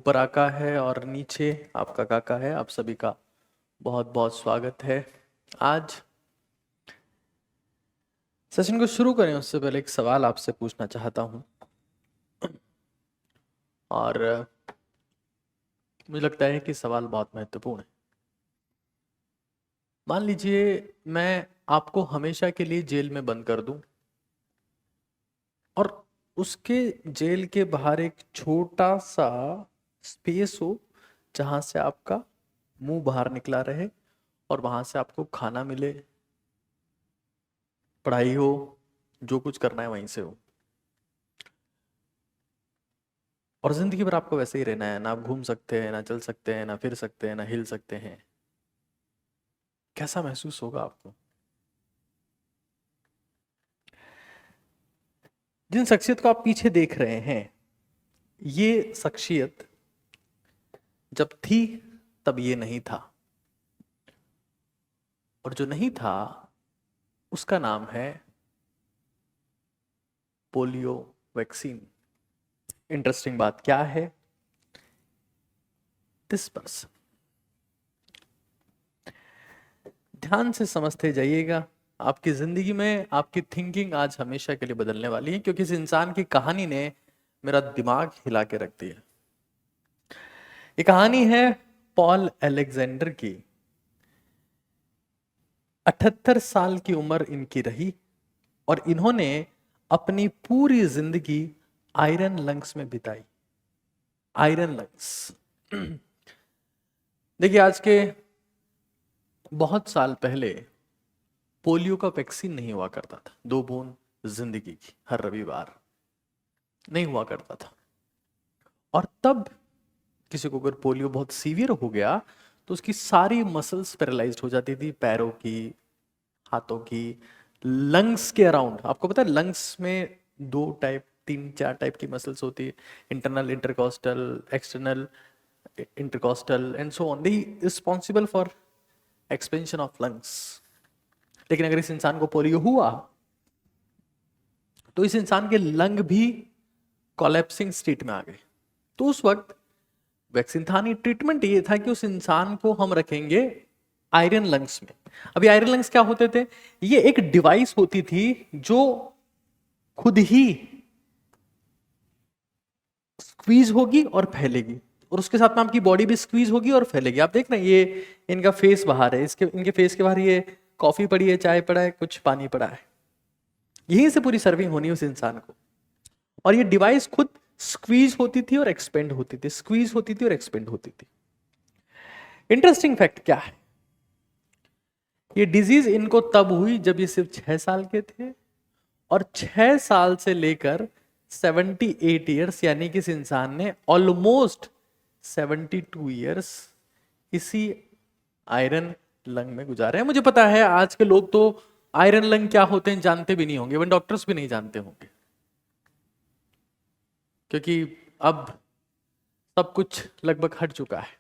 ऊपर आका है और नीचे आपका काका है। आप सभी का बहुत बहुत स्वागत है। आज सेशन को शुरू करें उससे पहले एक सवाल आपसे पूछना चाहता हूं और मुझे लगता है कि सवाल बहुत महत्वपूर्ण है। मान लीजिए मैं आपको हमेशा के लिए जेल में बंद कर दूं और उसके जेल के बाहर एक छोटा सा स्पेस हो जहां से आपका मुंह बाहर निकला रहे और वहां से आपको खाना मिले, पढ़ाई हो, जो कुछ करना है वहीं से हो, और जिंदगी भर आपको वैसे ही रहना है। ना आप घूम सकते हैं, ना चल सकते हैं, ना फिर सकते हैं, ना हिल सकते हैं। कैसा महसूस होगा आपको? जिन शख्सियत को आप पीछे देख रहे हैं, ये शख्सियत जब थी तब ये नहीं था, और जो नहीं था उसका नाम है पोलियो वैक्सीन। इंटरेस्टिंग बात क्या है, दिस पर्सन, ध्यान से समझते जाइएगा। आपकी जिंदगी में आपकी थिंकिंग आज हमेशा के लिए बदलने वाली है, क्योंकि इस इंसान की कहानी ने मेरा दिमाग हिला के रख दिया। ये कहानी है पॉल अलेक्जेंडर की। 78 साल की उम्र इनकी रही और इन्होंने अपनी पूरी जिंदगी आयरन लंग्स में बिताई। Iron lungs. देखिए, आज के बहुत साल पहले पोलियो का वैक्सीन नहीं हुआ करता था। 2 बूंद जिंदगी की हर रविवार नहीं हुआ करता था। और तब किसी को अगर पोलियो बहुत सीवियर हो गया तो उसकी सारी मसल्स पैरालाइज्ड हो जाती थी, पैरों की, हाथों की, लंग्स के अराउंड। आपको पता है लंग्स में 2 टाइप, 3-4 टाइप की मसल्स होती है, internal intercostal, external intercostal and so on. They responsible for expansion of lungs. लेकिन अगर इस इंसान को पोलियो हुआ तो इस इंसान के लंग भी कोलैप्सिंग स्टेट में आ गए। तो उस वक्त वैक्सीन था नहीं, ट्रीटमेंट ये था कि उस इंसान को हम रखेंगे आयरन लंग्स में। अभी आयरन लंग्स क्या होते थे? ये एक डिवाइस होती थी जो खुद ही स्क्वीज होगी और फैलेगी, और उसके साथ में आपकी बॉडी भी स्क्वीज होगी और फैलेगी। आप देख रहे हैं ये इनका फेस बाहर है, इनके फेस के बाहर ये कॉफी पड़ी है, चाय पड़ा है, कुछ पानी पड़ा है। यहीं से पूरी सर्विंग होनी उस इंसान को। और ये डिवाइस खुद स्क्वीज होती थी और एक्सपेंड होती थी, स्क्वीज होती थी और एक्सपेंड होती थी। इंटरेस्टिंग फैक्ट क्या है, ये डिजीज इनको तब हुई जब ये सिर्फ 6 साल के थे, और 6 साल से लेकर 78 ईयर्स, यानी कि इस इंसान ने ऑलमोस्ट 72 ईयर्स इसी आयरन लंग में गुजारे हैं। मुझे पता है आज के लोग तो आयरन लंग क्या होते हैं जानते भी नहीं होंगे, इवन डॉक्टर्स भी नहीं जानते होंगे, क्योंकि अब सब कुछ लगभग हट चुका है।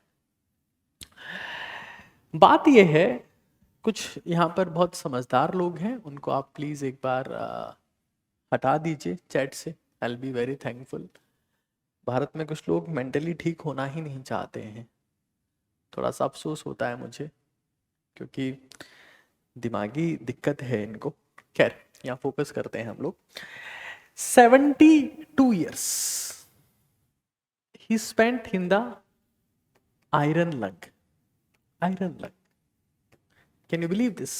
बात यह है, कुछ यहाँ पर बहुत समझदार लोग हैं, उनको आप प्लीज एक बार हटा दीजिए चैट से। I will be very thankful. Bharat में कुछ लोग मेंटली ठीक होना ही नहीं चाहते हैं। थोड़ा सा अफसोस होता है मुझे, क्योंकि दिमागी दिक्कत है इनको। खैर, यहाँ फोकस करते हैं हम लोग। 72 years he spent in the iron lung. Iron lung, can you believe this?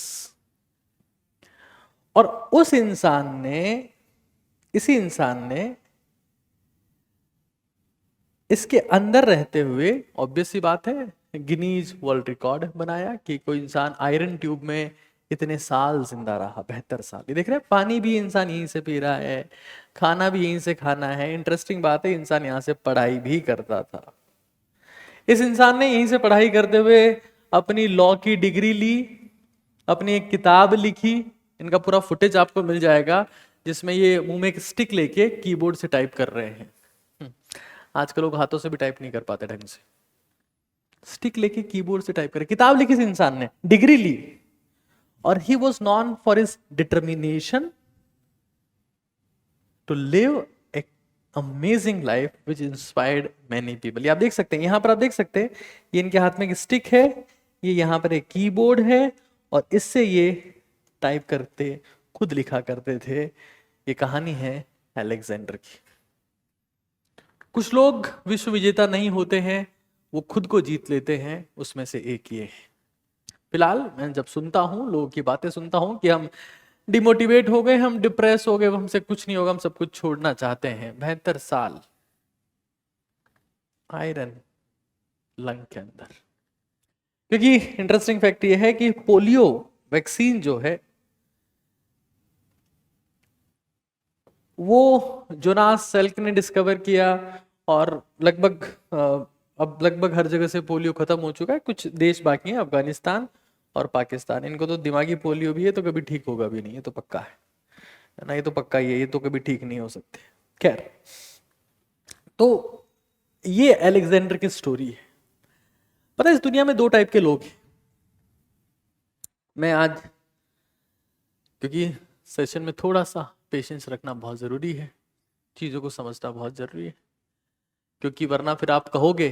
और उस इंसान ने, इसी इंसान ने इसके अंदर रहते हुए, ऑब्वियस सी बात है, गिनीज वर्ल्ड रिकॉर्ड बनाया कि कोई इंसान आयरन ट्यूब में इतने साल जिंदा रहा। 72 साल। ये देख रहे हैं, पानी भी इंसान यहीं से पी रहा है, खाना भी यहीं से खाना है। इंटरेस्टिंग बात है, इंसान यहां से पढ़ाई भी करता था। इस इंसान ने यहीं से पढ़ाई करते हुए अपनी लॉ की डिग्री ली, अपनी एक किताब लिखी। इनका पूरा फुटेज आपको मिल जाएगा जिसमें ये मुंह में एक स्टिक लेके कीबोर्ड से टाइप कर रहे हैं। आजकल लोग हाथों से भी टाइप नहीं कर पाते ढंग से, स्टिक लेके कीबोर्ड से टाइप करे। किताब लिखी इस इंसान ने, डिग्री ली, और he was known for his determination to live a amazing life which inspired many people. ये आप देख सकते हैं, यहाँ पर आप देख सकते हैं, ये इनके हाथ में एक स्टिक है, ये यहाँ पर एक कीबोर्ड है, और इससे ये टाइप करते, खुद लिखा करते थे। ये कहानी है अलेक्जेंडर की। कुछ लोग विश्व विजेता नहीं होते हैं, वो खुद को जीत लेते हैं, उसमें से एक ये है। फिलहाल मैं जब सुनता हूँ, लोगों की बातें सुनता हूँ कि हम डिमोटिवेट हो गए, हम डिप्रेस हो गए, हमसे कुछ नहीं होगा, हम सब कुछ छोड़ना चाहते हैं, 72 साल आयरन लंग के अंदर। क्योंकि इंटरेस्टिंग फैक्ट ये है कि पोलियो वैक्सीन जो है वो जोनास सेल्क ने डिस्कवर किया, और लगभग अब लगभग हर जगह से पोलियो खत्म हो चुका है। कुछ देश बाकी हैं, अफगानिस्तान और पाकिस्तान, इनको तो दिमागी पोलियो भी है, तो कभी ठीक होगा भी नहीं, ये तो पक्का है ना, ये तो पक्का ही है, ये तो कभी ठीक नहीं हो सकते। खैर, तो ये अलेक्जेंडर की स्टोरी है। पता है इस दुनिया में दो टाइप के लोग हैं। मैं आज, क्योंकि सेशन में थोड़ा सा पेशेंस रखना बहुत ज़रूरी है, चीज़ों को समझना बहुत ज़रूरी है, क्योंकि वरना फिर आप कहोगे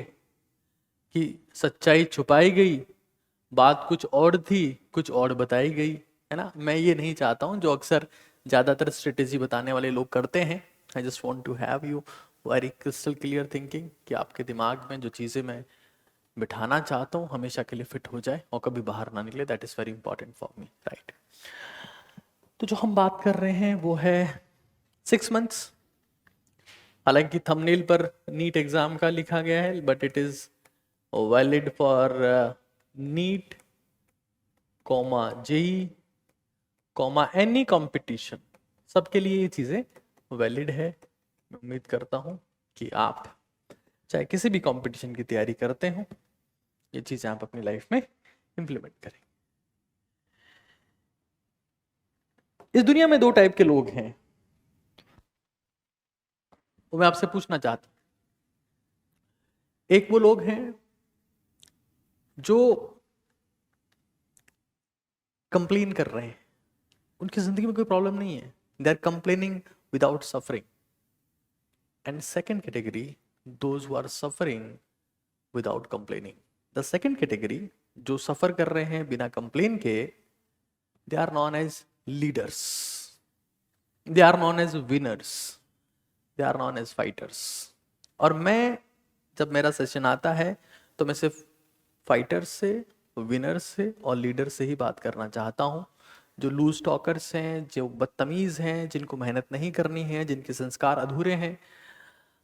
कि सच्चाई छुपाई गई, बात कुछ और थी, कुछ और बताई गई, है ना। मैं ये नहीं चाहता हूँ, जो अक्सर ज़्यादातर स्ट्रेटेजी बताने वाले लोग करते हैं। I just want to have you very crystal clear thinking, कि आपके दिमाग में जो चीज़ें मैं बिठाना चाहता हूँ हमेशा के लिए फिट हो जाए और कभी बाहर ना निकले। That is very important for me, right. तो जो हम बात कर रहे हैं वो है 6 months। हालांकि थंबनेल पर नीट एग्जाम का लिखा गया है, but it is valid for NEET comma JEE comma any competition, सबके लिए ये चीजें वैलिड है। मैं उम्मीद करता हूं कि आप चाहे किसी भी कंपटीशन की तैयारी करते हो, ये चीजें आप अपनी लाइफ में इंप्लीमेंट करें। इस दुनिया में दो टाइप के लोग हैं, वो मैं आपसे पूछना चाहता हूं। एक वो लोग हैं जो कंप्लेन कर रहे हैं, उनकी जिंदगी में कोई प्रॉब्लम नहीं है, they are complaining without suffering. And second category, those who are suffering without complaining. The second category, जो सफर कर रहे हैं बिना कंप्लेन के, they are known as leaders, they are known as winners, they are known as fighters. और मैं, जब मेरा सेशन आता है तो मैं सिर्फ फाइटर्स से, विनर्स से और लीडर से ही बात करना चाहता हूँ। जो लूज टॉकर्स हैं, जो बदतमीज़ हैं, जिनको मेहनत नहीं करनी है, जिनके संस्कार अधूरे हैं,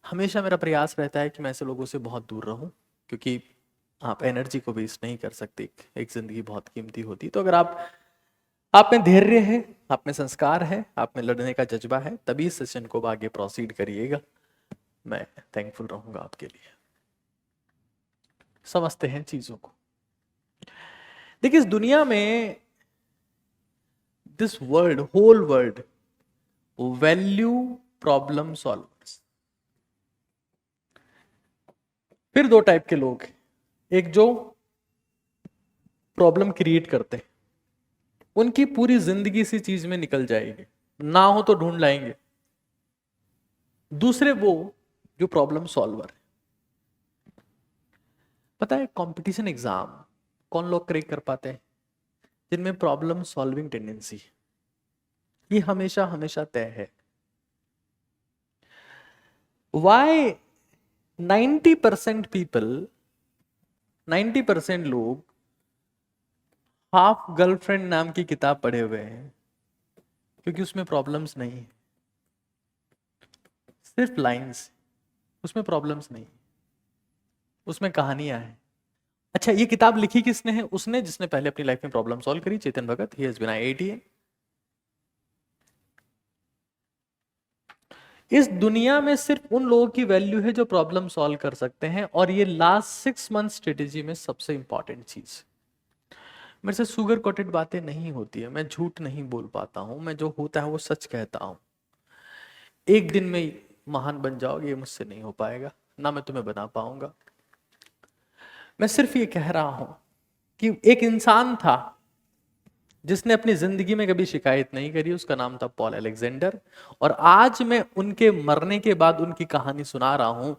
हमेशा मेरा प्रयास रहता है कि मैं ऐसे लोगों से बहुत दूर रहूं, क्योंकि आप एनर्जी को वेस्ट नहीं कर सकते। एक जिंदगी बहुत कीमती होती। तो अगर आप में धैर्य है, आप में संस्कार है, आप में लड़ने का जज्बा है, तभी इस सेशन को आगे प्रोसीड करिएगा। मैं थैंकफुल रहूंगा आपके लिए। समझते हैं चीजों को। देखिए इस दुनिया में, this world, whole world value problem solvers. फिर दो टाइप के लोग हैं, एक जो प्रॉब्लम क्रिएट करते हैं, उनकी पूरी जिंदगी इसी चीज में निकल जाएगी, ना हो तो ढूंढ लाएंगे। दूसरे वो जो प्रॉब्लम सॉल्वर है। पता है कंपटीशन एग्जाम कौन लोग क्रैक कर पाते हैं? जिनमें प्रॉब्लम सॉल्विंग टेंडेंसी, ये हमेशा हमेशा तय है। वाई 90% पीपल, 90% लोग हाफ गर्लफ्रेंड नाम की किताब पढ़े हुए हैं? क्योंकि उसमें प्रॉब्लम्स नहीं है, सिर्फ लाइंस, उसमें प्रॉब्लम्स नहीं, उसमें कहानियां हैं। अच्छा, ये किताब लिखी किसने है? उसने जिसने पहले अपनी लाइफ में प्रॉब्लम सॉल्व करी, Chetan Bhagat. He has been IITian। इस दुनिया में सिर्फ उन लोगों की वैल्यू है जो प्रॉब्लम सॉल्व कर सकते हैं, और ये लास्ट 6 मंथ स्ट्रेटेजी में सबसे इंपॉर्टेंट चीज। मेरे से सुगर कोटेड बातें नहीं होती है, मैं झूठ नहीं बोल पाता हूं, मैं जो होता है वो सच कहता हूं। एक दिन में महान बन जाओगे, ये मुझसे नहीं हो पाएगा, ना मैं तुम्हें बना पाऊंगा। मैं सिर्फ ये कह रहा हूं कि एक इंसान था, जिसने अपनी जिंदगी में कभी शिकायत नहीं करी, उसका नाम था पॉल अलेक्जेंडर। और आज मैं उनके मरने के बाद उनकी कहानी सुना रहा हूं,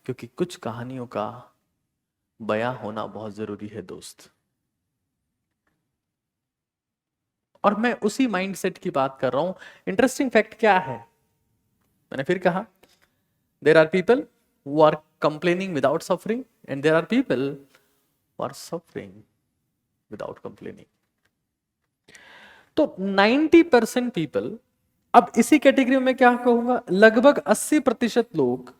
क्योंकि कुछ कहानियों का बयां होना बहुत जरूरी है दोस्त। और मैं उसी माइंडसेट की बात कर रहा हूं। इंटरेस्टिंग फैक्ट क्या है, मैंने फिर कहा, there are people who are complaining without suffering and there are people who are suffering without complaining. तो 90% पीपल, अब इसी कैटेगरी में क्या कहूंगा, लगभग 80% लोग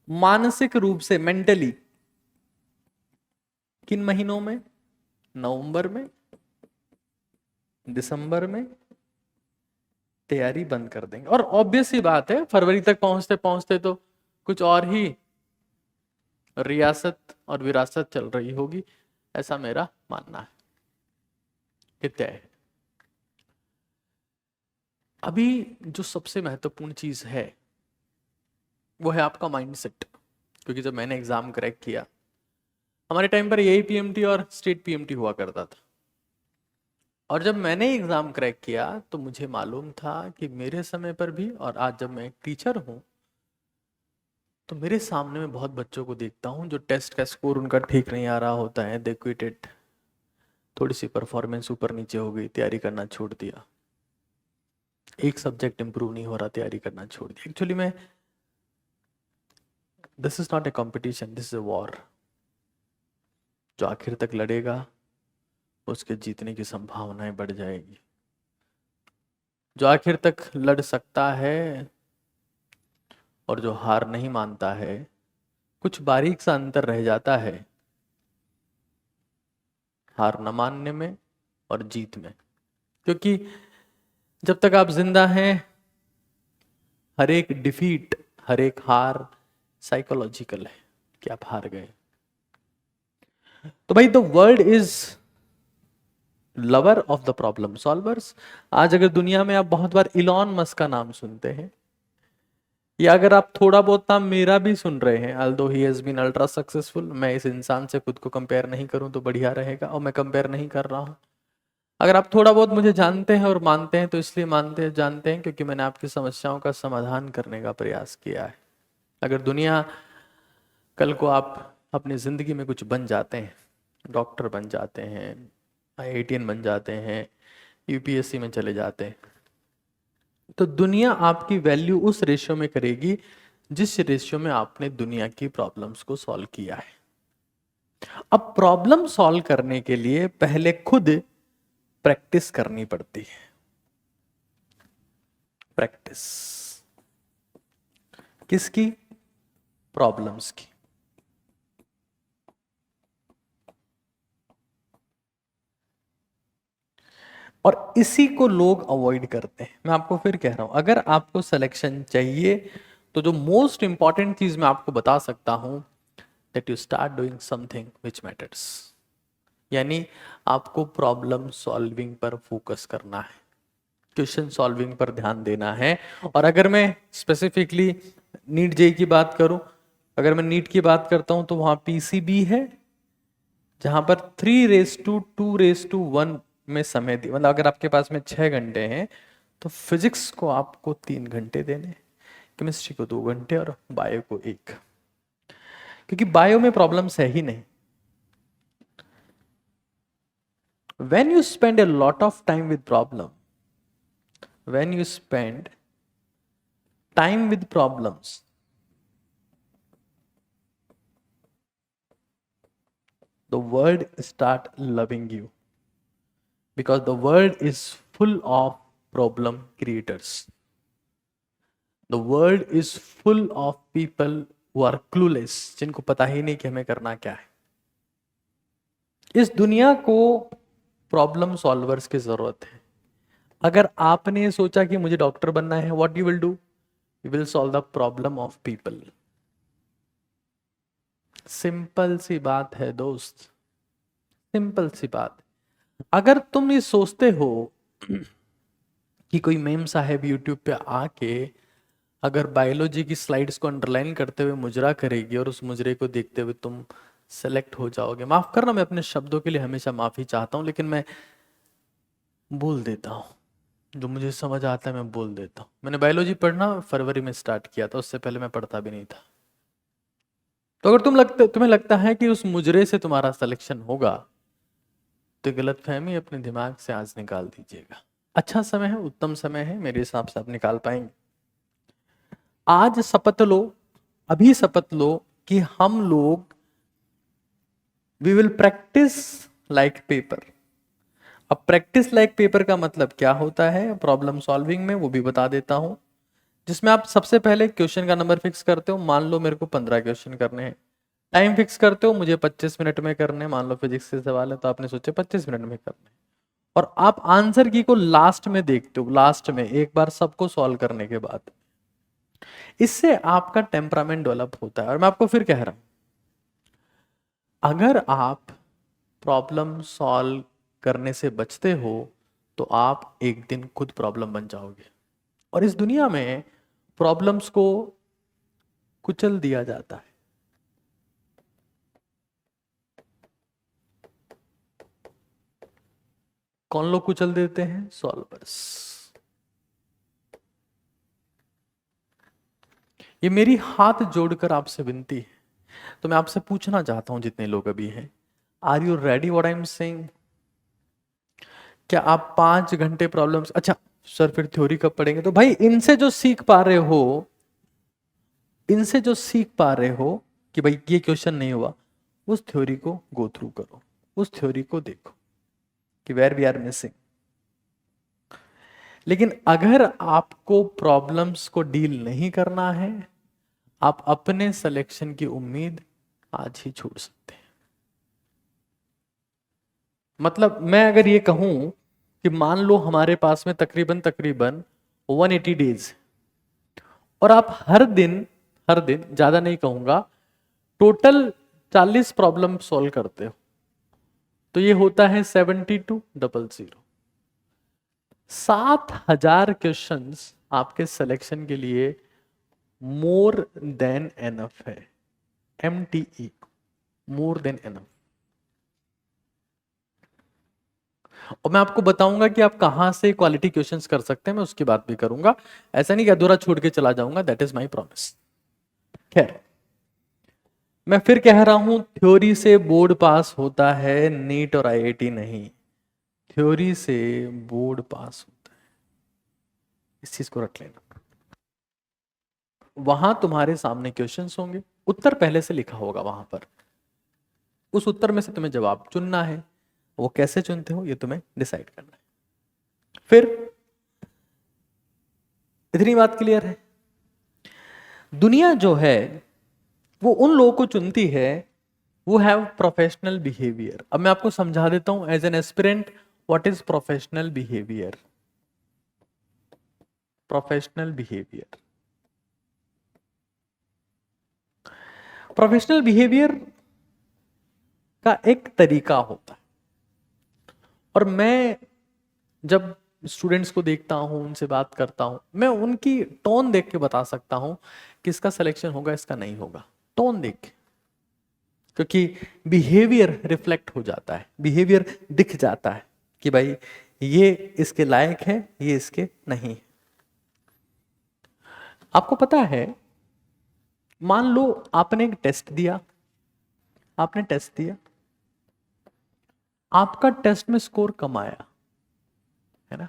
मानसिक रूप से, मेंटली, किन महीनों में, नवंबर में, दिसंबर में तैयारी बंद कर देंगे। और ऑब्वियस ही बात है, फरवरी तक पहुंचते पहुंचते तो कुछ और ही रियासत और विरासत चल रही होगी, ऐसा मेरा मानना है कि तय है। अभी जो सबसे महत्वपूर्ण चीज है वो है आपका माइंडसेट। क्योंकि जब मैंने एग्जाम क्रैक किया, हमारे टाइम पर यही पीएमटी और स्टेट पीएमटी हुआ करता था, और जब मैंने एग्जाम क्रैक किया तो मुझे मालूम था कि मेरे समय पर भी, और आज जब मैं एक टीचर हूं, तो मेरे सामने में बहुत बच्चों को देखता हूं जो टेस्ट का स्कोर उनका ठीक नहीं आ रहा होता है, दे क्विटेड, थोड़ी सी परफॉर्मेंस ऊपर नीचे हो गई, तैयारी करना छोड़ दिया, एक सब्जेक्ट इंप्रूव नहीं हो रहा, तैयारी करना छोड़ दिया। एक्चुअली में this is not a competition, this is a war. जो आखिर तक लड़ेगा उसके जीतने की संभावनाएं बढ़ जाएगी। जो आखिर तक लड़ सकता है और जो हार नहीं मानता है, कुछ बारीक सा अंतर रह जाता है हार न मानने में और जीत में। क्योंकि जब तक आप जिंदा हैं, हर एक डिफीट, हर एक हार साइकोलॉजिकल है कि आप हार गए। तो भाई, the world is lover of the problem solvers. आज अगर दुनिया में आप बहुत बार इलॉन मस्क का नाम सुनते हैं, या अगर आप थोड़ा बहुत नाम मेरा भी सुन रहे हैं, although he has been ultra successful, मैं इस इंसान से खुद को कंपेयर नहीं करूं तो बढ़िया रहेगा, और मैं कंपेयर नहीं कर रहा हूं। अगर आप थोड़ा बहुत मुझे जानते हैं और मानते हैं, तो इसलिए मानते हैं, जानते हैं क्योंकि मैंने आपकी समस्याओं का समाधान करने का प्रयास किया है। अगर दुनिया कल को आप अपनी जिंदगी में कुछ बन जाते हैं, डॉक्टर बन जाते हैं, आईआईटीएन बन जाते हैं, यूपीएससी में चले जाते हैं, तो दुनिया आपकी वैल्यू उस रेशियो में करेगी जिस रेशियो में आपने दुनिया की प्रॉब्लम्स को सॉल्व किया है। अब प्रॉब्लम सॉल्व करने के लिए पहले खुद प्रैक्टिस करनी पड़ती है। प्रैक्टिस किसकी? प्रॉब्लम्स की। और इसी को लोग अवॉइड करते हैं। मैं आपको फिर कह रहा हूं, अगर आपको सिलेक्शन चाहिए तो जो मोस्ट इंपॉर्टेंट चीज मैं आपको बता सकता हूं, that you start doing something which matters. यानी आपको प्रॉब्लम सॉल्विंग पर फोकस करना है, क्वेश्चन सॉल्विंग पर ध्यान देना है। और अगर मैं स्पेसिफिकली नीट जेई की बात करूं, अगर मैं नीट की बात करता हूं तो वहां पीसीबी है, जहां पर 3:2:1 में समय दी, मतलब अगर आपके पास में 6 घंटे हैं तो फिजिक्स को आपको 3 घंटे देने, केमिस्ट्री को 2 घंटे और बायो को 1, क्योंकि बायो में प्रॉब्लम्स है ही नहीं। When you spend a lot of time with problem, when you spend time with problems, the world start loving you, because the world is full of problem creators. The world is full of people who are clueless, जिनको पता ही नहीं कि हमें करना क्या है। इस दुनिया को प्रॉब्लम सॉल्वर्स की जरूरत है। अगर आपने सोचा कि मुझे डॉक्टर बनना है, what you will do? You will solve the problem of people. Simple सी बात है दोस्त, सिंपल सी बात। अगर तुम ये सोचते हो कि कोई मेम साहब यूट्यूब पे आके अगर बायोलॉजी की स्लाइड्स को अंडरलाइन करते हुए मुजरा करेगी और उस मुजरे को देखते हुए तुम सेलेक्ट हो जाओगे, माफ करना मैं अपने शब्दों के लिए हमेशा माफी चाहता हूं, लेकिन मैं बोल देता हूँ, जो मुझे समझ आता है मैं बोल देता हूँ। मैंने बायोलॉजी पढ़ना फरवरी में स्टार्ट किया था, उससे पहले मैं पढ़ता भी नहीं था। तो अगर तुम्हें लगता है कि उस मुजरे से तुम्हारा सिलेक्शन होगा, तो गलतफहमी अपने दिमाग से आज निकाल दीजिएगा। अच्छा समय है, उत्तम समय है, मेरे हिसाब से आप निकाल पाएंगे। आज शपथ लो, अभी शपथ लो कि हम लोग we will practice like paper. अब प्रैक्टिस लाइक पेपर का मतलब क्या होता है प्रॉब्लम सॉल्विंग में, वो भी बता देता हूं। जिसमें आप सबसे पहले क्वेश्चन का नंबर फिक्स करते हो। मान लो मेरे को 15 क्वेश्चन करने हैं। टाइम फिक्स करते हो, मुझे 25 मिनट में करने हैं। मान लो फिजिक्स के सवाल है तो आपने सोचे 25 मिनट में करने हैं। और आप आंसर की को लास्ट में देखते हो, लास्ट में एक बार सबको सॉल्व करने के बाद। इससे आपका टेम्परामेंट डेवलप होता है। और मैं आपको फिर कह रहा हूं, अगर आप प्रॉब्लम सॉल्व करने से बचते हो तो आप एक दिन खुद प्रॉब्लम बन जाओगे। और इस दुनिया में प्रॉब्लम्स को कुचल दिया जाता है। कौन लोग कुचल देते हैं? सॉल्वर्स। ये मेरी हाथ जोड़कर आपसे विनती है। तो मैं आपसे पूछना चाहता हूं, जितने लोग अभी हैं, are you ready what I am saying? क्या आप 5 घंटे प्रॉब्लम्स, अच्छा सर फिर थ्योरी कब पढ़ेंगे? तो भाई इनसे जो सीख पा रहे हो, इनसे जो सीख पा रहे हो कि भाई ये क्वेश्चन नहीं हुआ, उस थ्योरी को गो थ्रू करो, उस थ्योरी को देखो कि वेयर वी आर मिसिंग। लेकिन अगर आपको प्रॉब्लम्स को डील नहीं करना है, आप अपने सिलेक्शन की उम्मीद आज ही छोड़ सकते हैं। मतलब मैं अगर ये कहूं कि मान लो हमारे पास में तकरीबन 180 डेज, और आप हर दिन ज्यादा नहीं कहूंगा, टोटल 40 प्रॉब्लम सॉल्व करते हो, तो ये होता है 7200। 7000 क्वेश्चंस आपके सिलेक्शन के लिए मोर देन एनफ है। MTE, more than enough. और मैं आपको बताऊंगा कि आप कहां से क्वालिटी क्वेश्चंस कर सकते हैं, मैं उसकी बात भी करूंगा। ऐसा नहीं कि अधूरा छोड़ के चला जाऊंगा, दैट इज माई प्रॉमिस। खैर, मैं फिर कह रहा हूं, थ्योरी से बोर्ड पास होता है, नीट और IIT नहीं। थ्योरी से बोर्ड पास होता है, इस चीज को रख लेना। वहां तुम्हारे सामने क्वेश्चंस होंगे, उत्तर पहले से लिखा होगा वहां पर। उस उत्तर में से तुम्हें जवाब चुनना है। वो कैसे चुनते हो ये तुम्हें डिसाइड करना है। फिर इतनी बात क्लियर है? दुनिया जो है वो उन लोगों को चुनती है वो हैव प्रोफेशनल बिहेवियर। अब मैं आपको समझा देता हूं as an aspirant what is professional behaviour. Professional behaviour, professional behaviour का एक तरीका होता है। और मैं जब स्टूडेंट्स को देखता हूं, उनसे बात करता हूं, मैं उनकी टोन देख के बता सकता हूं किसका सिलेक्शन होगा, इसका नहीं होगा, टोन देख के। क्योंकि बिहेवियर रिफ्लेक्ट हो जाता है, बिहेवियर दिख जाता है कि भाई ये इसके लायक है, ये इसके नहीं है। आपको पता है, मान लो आपने एक टेस्ट दिया, आपने टेस्ट दिया, आपका टेस्ट में स्कोर कम आया, है ना,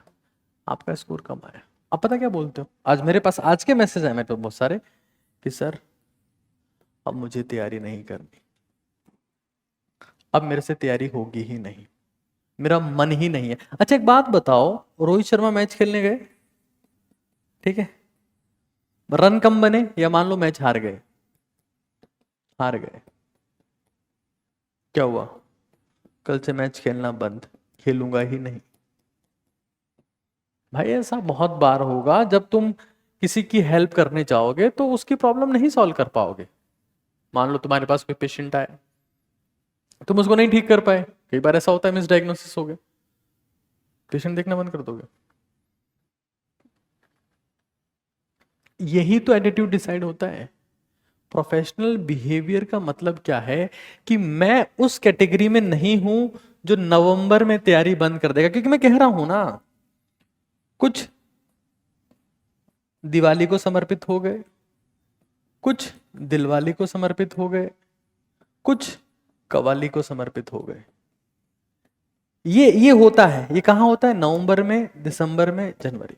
आपका स्कोर कम आया। अब पता क्या बोलते हो? आज मेरे पास आज के मैसेज आए मेरे पास बहुत सारे कि सर अब मुझे तैयारी नहीं करनी, अब मेरे से तैयारी होगी ही नहीं, मेरा मन ही नहीं है। अच्छा एक बात बताओ, रोहित शर्मा मैच खेलने गए, ठीक है, रन कम बने, या मान लो मैच हार गए, हार गए, क्या हुआ? कल से मैच खेलना बंद, खेलूंगा ही नहीं। भाई ऐसा बहुत बार होगा, जब तुम किसी की हेल्प करने जाओगे तो उसकी प्रॉब्लम नहीं सॉल्व कर पाओगे। मान लो तुम्हारे पास कोई पेशेंट आया, तुम उसको नहीं ठीक कर पाए, कई बार ऐसा होता है, मिस डायग्नोसिस हो गया, पेशेंट देखना बंद कर दोगे। यही तो एटीट्यूड डिसाइड होता है। प्रोफेशनल बिहेवियर का मतलब क्या है कि मैं उस कैटेगरी में नहीं हूं जो नवंबर में तैयारी बंद कर देगा, क्योंकि मैं कह रहा हूं ना, कुछ दिवाली को समर्पित हो गए, कुछ दिलवाली को समर्पित हो गए, कुछ कवाली को समर्पित हो गए। ये होता है। ये कहां होता है? नवंबर में, दिसंबर में, जनवरी।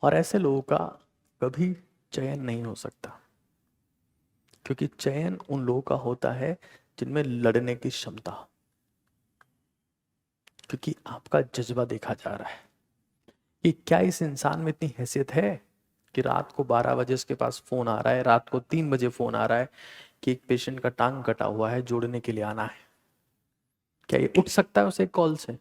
और ऐसे लोगों का कभी चयन नहीं हो सकता, क्योंकि चयन उन लोगों का होता है जिनमें लड़ने की क्षमता, क्योंकि आपका जज्बा देखा जा रहा है कि क्या इस इंसान में इतनी हैसियत है कि रात को 12 बजे उसके पास फोन आ रहा है, रात को 3 बजे फोन आ रहा है कि एक पेशेंट का टांग कटा हुआ है, जोड़ने के लिए आना है। क्या ये उठ सकता है उस एक कॉल से?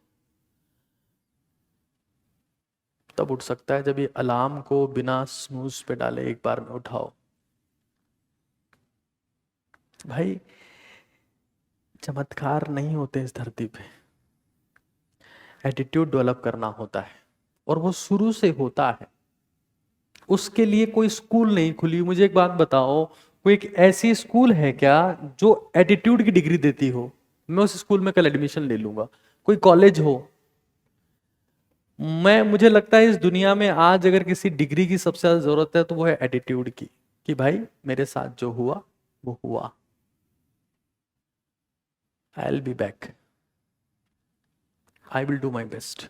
तब उठ सकता है जब ये अलार्म को बिना स्नूज पे डाले एक बार में उठाओ। भाई, चमत्कार नहीं होते इस धरती पे, एटीट्यूड डेवलप करना होता है, और वो शुरू से होता है। उसके लिए कोई स्कूल नहीं खुली। मुझे एक बात बताओ, कोई एक ऐसी स्कूल है क्या जो एटीट्यूड की डिग्री देती हो? मैं उस स्कूल में कल एडमिशन ले लूंगा। कोई कॉलेज हो? मुझे लगता है इस दुनिया में आज अगर किसी डिग्री की सबसे ज्यादा जरूरत है तो वो है एटीट्यूड की, कि भाई मेरे साथ जो हुआ वो हुआ, I will be back, I will do my best,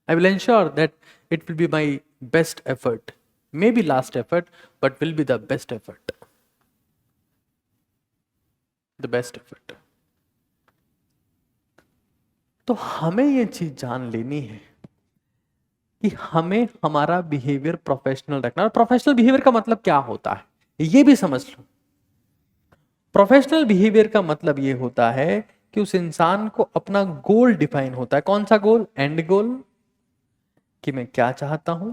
I will ensure that it will be my best effort. Maybe last effort, but will be the best effort. The best effort. तो हमें ये चीज जान लेनी है कि हमें हमारा बिहेवियर प्रोफेशनल रखना। और प्रोफेशनल बिहेवियर का मतलब क्या होता है ये भी समझ लो। प्रोफेशनल बिहेवियर का मतलब ये होता है कि उस इंसान को अपना गोल डिफाइन होता है। कौन सा गोल? एंड गोल, कि मैं क्या चाहता हूं।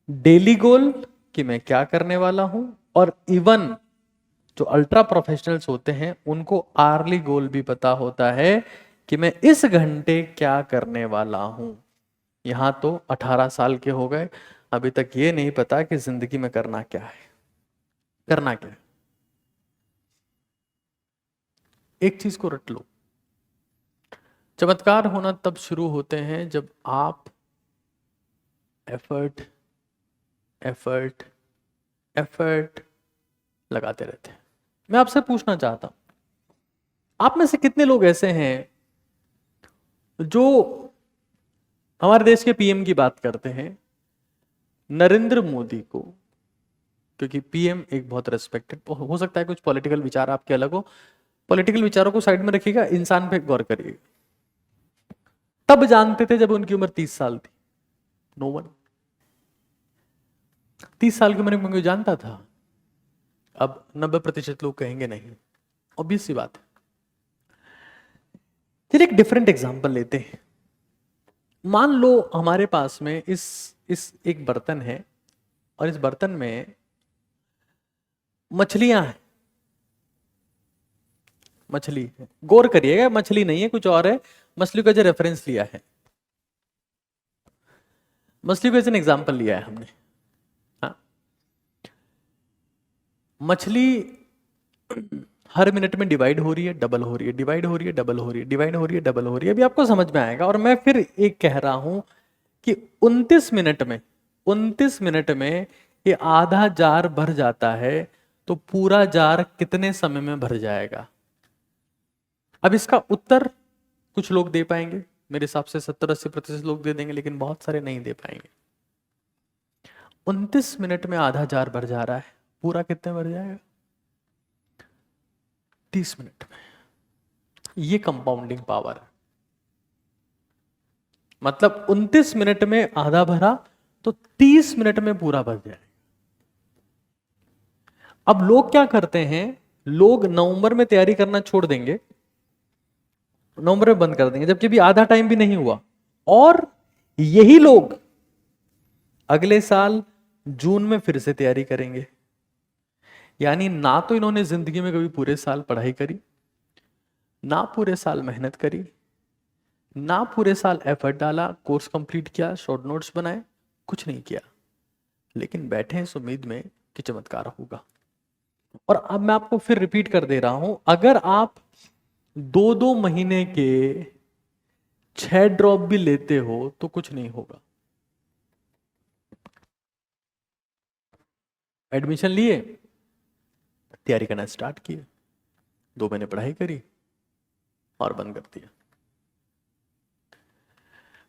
डेली गोल, कि मैं क्या करने वाला हूं। और इवन जो अल्ट्रा प्रोफेशनल्स होते हैं उनको आर्ली गोल भी पता होता है कि मैं इस घंटे क्या करने वाला हूं। यहां तो 18 साल के हो गए, अभी तक ये नहीं पता कि जिंदगी में करना क्या है, करना क्या है। एक चीज को रट लो, चमत्कार होना तब शुरू होते हैं जब आप एफर्ट एफर्ट एफर्ट लगाते रहते हैं। मैं आपसे पूछना चाहता हूं, आप में से कितने लोग ऐसे हैं जो हमारे देश के पीएम की बात करते हैं, नरेंद्र मोदी को, क्योंकि पीएम एक बहुत रेस्पेक्टेड, हो सकता है कुछ पॉलिटिकल विचार आपके अलग हो, पॉलिटिकल विचारों को साइड में रखिएगा, इंसान पे गौर करिएगा। तब जानते थे जब उनकी उम्र 30 साल थी। नो वन 30 साल की उम्र में कोई जानता था? अब 90% लोग कहेंगे नहीं। ऑब्वियस सी बात है। फिर एक डिफरेंट एग्जांपल लेते हैं। मान लो हमारे पास में इस एक बर्तन है, और इस बर्तन में मछलियां हैं। मछली है, गौर करिएगा, मछली नहीं है, कुछ और है। मछली का जो रेफरेंस लिया है, मछली को एज एन एग्जाम्पल लिया है हमने। हाँ, मछली हर मिनट में डिवाइड हो रही है, डबल हो रही है, डिवाइड हो रही है, डबल हो रही है, डिवाइड हो रही है, डबल हो रही है। अभी आपको समझ में आएगा। और मैं फिर एक कह रहा हूं कि 29 मिनट में ये आधा जार भर जाता है, तो पूरा जार कितने समय में भर जाएगा? अब इसका उत्तर कुछ लोग दे पाएंगे, मेरे हिसाब से 70-80% लोग दे देंगे, लेकिन बहुत सारे नहीं दे पाएंगे। 29 मिनट में आधा जार भर जा रहा है, पूरा कितने भर जाएगा? 30 मिनट में। ये कंपाउंडिंग पावर है। मतलब 29 मिनट में आधा भरा तो 30 मिनट में पूरा भर जाएगा। अब लोग क्या करते हैं, लोग नवंबर में तैयारी करना छोड़ देंगे, नवंबर में बंद कर देंगे, जबकि अभी आधा टाइम भी नहीं हुआ। और यही लोग अगले साल जून में फिर से तैयारी करेंगे। यानी ना तो इन्होंने जिंदगी में कभी पूरे साल पढ़ाई करी, ना पूरे साल मेहनत करी, ना पूरे साल एफर्ट डाला, कोर्स कंप्लीट किया, शॉर्ट नोट्स बनाए, कुछ नहीं किया, लेकिन बैठे इस उम्मीद में कि चमत्कार होगा। और अब मैं आपको फिर रिपीट कर दे रहा हूं, अगर आप 2-2 महीने के 6 ड्रॉप भी लेते हो तो कुछ नहीं होगा। एडमिशन लिए, तैयारी करना स्टार्ट किए, 2 महीने पढ़ाई करी और बंद कर दिया।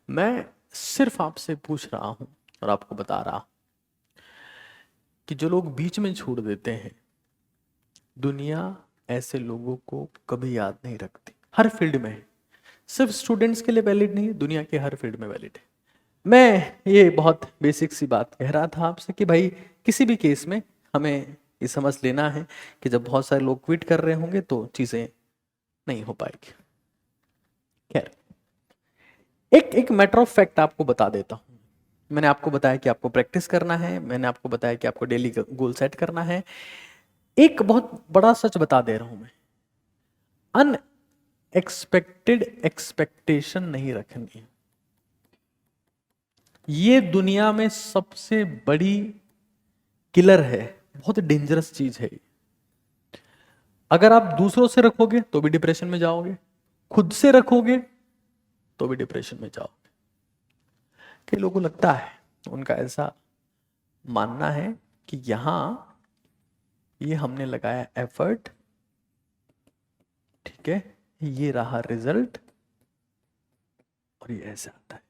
मैं सिर्फ आपसे पूछ रहा हूं और आपको बता रहा हूं कि जो लोग बीच में छोड़ देते हैं, दुनिया ऐसे लोगों को कभी याद नहीं रखती। हर फील्ड में है, सिर्फ स्टूडेंट्स के लिए वैलिड नहीं है, दुनिया के हर फील्ड में वैलिड है। मैं ये बहुत बेसिक सी बात कह रहा था आपसे कि भाई किसी भी केस में हमें ये समझ लेना है कि जब बहुत सारे लोग क्विट कर रहे होंगे तो चीजें नहीं हो पाएगी। खैर, एक मैटर ऑफ फैक्ट आपको बता देता हूं। मैंने आपको बताया कि आपको प्रैक्टिस करना है, मैंने आपको बताया कि आपको डेली गोल सेट करना है। एक बहुत बड़ा सच बता दे रहा हूं मैं, अनएक्सपेक्टेड एक्सपेक्टेशन नहीं रखनी है। ये दुनिया में सबसे बड़ी किलर है, बहुत डेंजरस चीज है। अगर आप दूसरों से रखोगे तो भी डिप्रेशन में जाओगे, खुद से रखोगे तो भी डिप्रेशन में जाओगे। कई लोगों को लगता है, उनका ऐसा मानना है कि यहां ये हमने लगाया एफर्ट, ठीक है, ये रहा रिजल्ट और ये ऐसा आता है।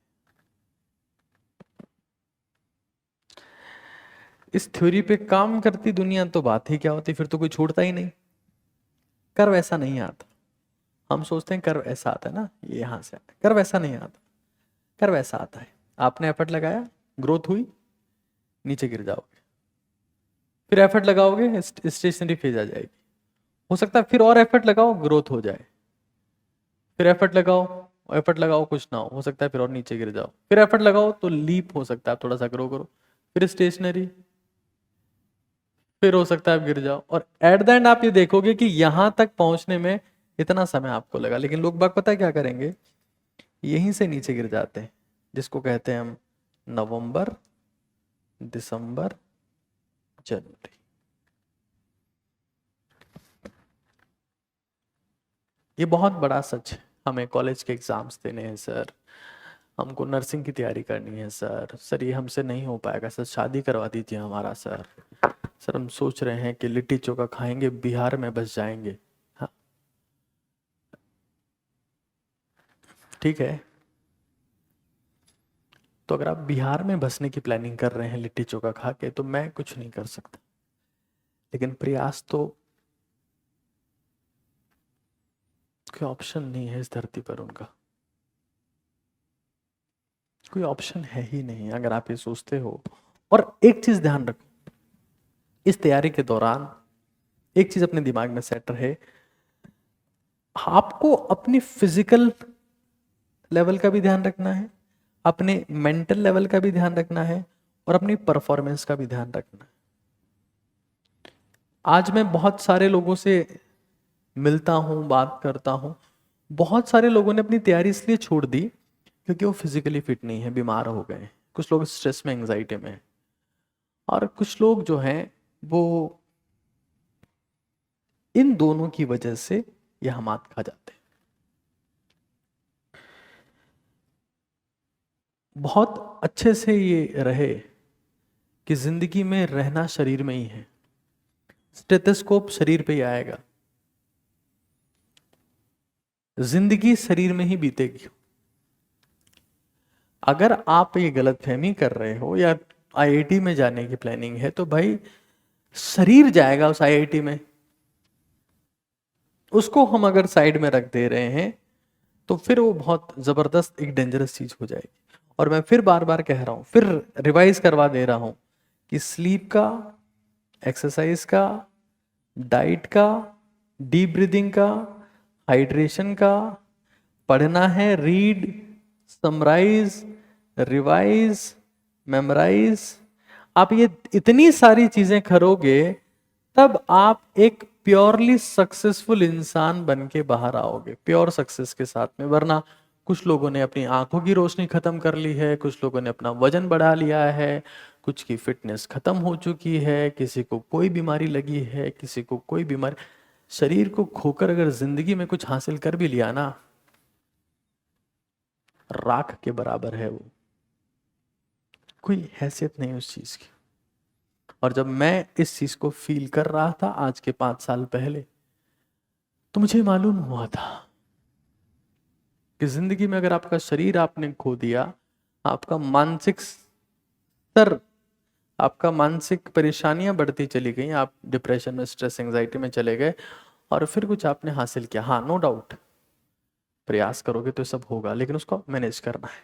इस थ्योरी पे काम करती दुनिया तो बात ही क्या होती, फिर तो कोई छोड़ता ही नहीं। कर्व ऐसा नहीं आता। हम सोचते हैं कर्व ऐसा आता है ना, ये यहां से आता है, कर्व ऐसा नहीं आता। कर्व ऐसा आता है, आपने एफर्ट लगाया, ग्रोथ हुई, नीचे गिर जाओगे, फिर एफर्ट लगाओगे, स्टेशनरी फेज आ जाएगी। हो सकता है फिर और एफर्ट लगाओ, ग्रोथ हो जाए, फिर एफर्ट लगाओ कुछ ना हो सकता है फिर और नीचे गिर जाओ, फिर एफर्ट लगाओ तो लीप हो सकता है, थोड़ा सा ग्रो करो, फिर स्टेशनरी, फिर हो सकता है आप गिर जाओ, और एट द एंड आप ये देखोगे कि यहां तक पहुंचने में इतना समय आपको लगा। लेकिन लोग बाग पता है क्या करेंगे, यहीं से नीचे गिर जाते हैं, जिसको कहते हैं हम नवंबर, दिसंबर, जनवरी। ये बहुत बड़ा सच है। हमें कॉलेज के एग्जाम्स देने हैं सर, हमको नर्सिंग की तैयारी करनी है सर ये हमसे नहीं हो पाएगा सर, शादी करवा दीजिए हमारा सर हम सोच रहे हैं कि लिट्टी चोखा खाएंगे, बिहार में बस जाएंगे। हाँ ठीक है, तो अगर आप बिहार में बसने की प्लानिंग कर रहे हैं लिट्टी चोखा खा के, तो मैं कुछ नहीं कर सकता, लेकिन प्रयास तो, कोई ऑप्शन नहीं है इस धरती पर उनका, कोई ऑप्शन है ही नहीं अगर आप ये सोचते हो। और एक चीज ध्यान रखो, इस तैयारी के दौरान एक चीज अपने दिमाग में सेट रहे, आपको अपनी फिजिकल लेवल का भी ध्यान रखना है, अपने मेंटल लेवल का भी ध्यान रखना है, और अपनी परफॉर्मेंस का भी ध्यान रखना है। आज मैं बहुत सारे लोगों से मिलता हूं, बात करता हूं, बहुत सारे लोगों ने अपनी तैयारी इसलिए छोड़ दी क्योंकि वो फिजिकली फिट नहीं है, बीमार हो गए। कुछ लोग स्ट्रेस में, एंजाइटी में, और कुछ लोग जो हैं वो इन दोनों की वजह से यह मात खा जाते हैं। बहुत अच्छे से ये रहे कि जिंदगी में रहना शरीर में ही है, स्टेथोस्कोप शरीर पे ही आएगा, जिंदगी शरीर में ही बीतेगी। अगर आप ये गलतफहमी कर रहे हो या आईआईटी में जाने की प्लानिंग है, तो भाई शरीर जाएगा उस आईआईटी में, उसको हम अगर साइड में रख दे रहे हैं तो फिर वो बहुत जबरदस्त एक डेंजरस चीज हो जाएगी। और मैं फिर बार बार कह रहा हूं, फिर रिवाइज करवा दे रहा हूं कि स्लीप का, एक्सरसाइज का, डाइट का, डीप ब्रीदिंग का, हाइड्रेशन का, पढ़ना है, रीड, समराइज, रिवाइज, मेमोराइज, आप ये इतनी सारी चीजें करोगे तब आप एक प्योरली सक्सेसफुल इंसान बन के बाहर आओगे, प्योर सक्सेस के साथ में। वरना कुछ लोगों ने अपनी आंखों की रोशनी खत्म कर ली है, कुछ लोगों ने अपना वजन बढ़ा लिया है, कुछ की फिटनेस खत्म हो चुकी है, किसी को कोई बीमारी लगी है, किसी को कोई बीमारी। शरीर को खोकर अगर जिंदगी में कुछ हासिल कर भी लिया ना, राख के बराबर है वो, कोई हैसियत नहीं उस चीज की। और जब मैं इस चीज को फील कर रहा था आज के 5 साल पहले, तो मुझे मालूम हुआ था कि जिंदगी में अगर आपका शरीर आपने खो दिया, आपका मानसिक स्तर, आपका मानसिक परेशानियां बढ़ती चली गई, आप डिप्रेशन में, स्ट्रेस, एंजाइटी में चले गए, और फिर कुछ आपने हासिल किया, हाँ नो डाउट प्रयास करोगे तो सब होगा, लेकिन उसको मैनेज करना है।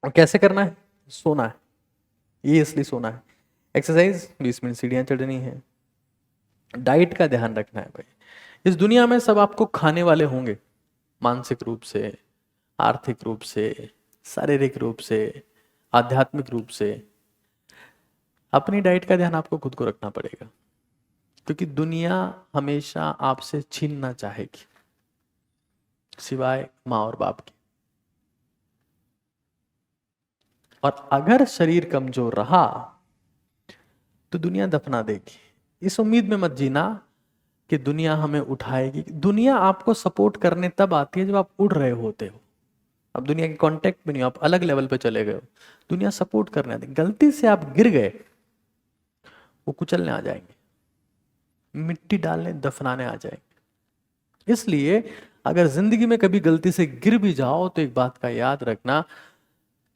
और कैसे करना है? सोना है, ये इसलिए सोना है। एक्सरसाइज 20 मिनट, सीढ़ियां चढ़नी है, डाइट का ध्यान रखना है भाई। इस दुनिया में सब आपको खाने वाले होंगे, मानसिक रूप से, आर्थिक रूप से, शारीरिक रूप से, आध्यात्मिक रूप से। अपनी डाइट का ध्यान आपको खुद को रखना पड़ेगा, क्योंकि दुनिया हमेशा आपसे छीनना चाहेगी, सिवाय माँ और बाप की। और अगर शरीर कमजोर रहा तो दुनिया दफना देगी। इस उम्मीद में मत जीना कि दुनिया हमें उठाएगी। दुनिया आपको सपोर्ट करने तब आती है जब आप उड़ रहे होते हो। अब दुनिया के कांटेक्ट में नहीं हो, आप अलग लेवल पे चले गए हो, दुनिया सपोर्ट करने आती। गलती से आप गिर गए, वो कुचलने आ जाएंगे, मिट्टी डालने, दफनाने आ जाएंगे। इसलिए अगर जिंदगी में कभी गलती से गिर भी जाओ तो एक बात का याद रखना,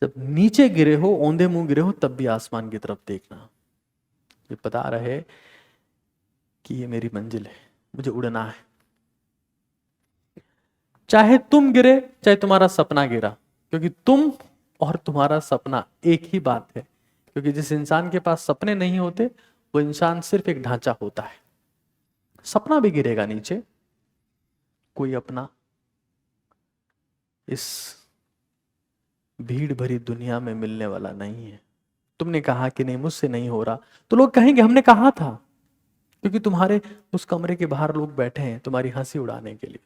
जब नीचे गिरे हो, औंधे मुंह गिरे हो, तब भी आसमान की तरफ देखना। ये पता रहे कि ये मेरी मंजिल है, मुझे उड़ना है। चाहे तुम गिरे, चाहे तुम्हारा सपना गिरा, क्योंकि तुम और तुम्हारा सपना एक ही बात है। क्योंकि जिस इंसान के पास सपने नहीं होते, वो इंसान सिर्फ एक ढांचा होता है। सपना भी गिरेगा नीचे, कोई अपना इस भीड़ भरी दुनिया में मिलने वाला नहीं है। तुमने कहा कि नहीं मुझसे नहीं हो रहा, तो लोग कहेंगे हमने कहा था, क्योंकि तुम्हारे उस कमरे के बाहर लोग बैठे हैं तुम्हारी हंसी उड़ाने के लिए।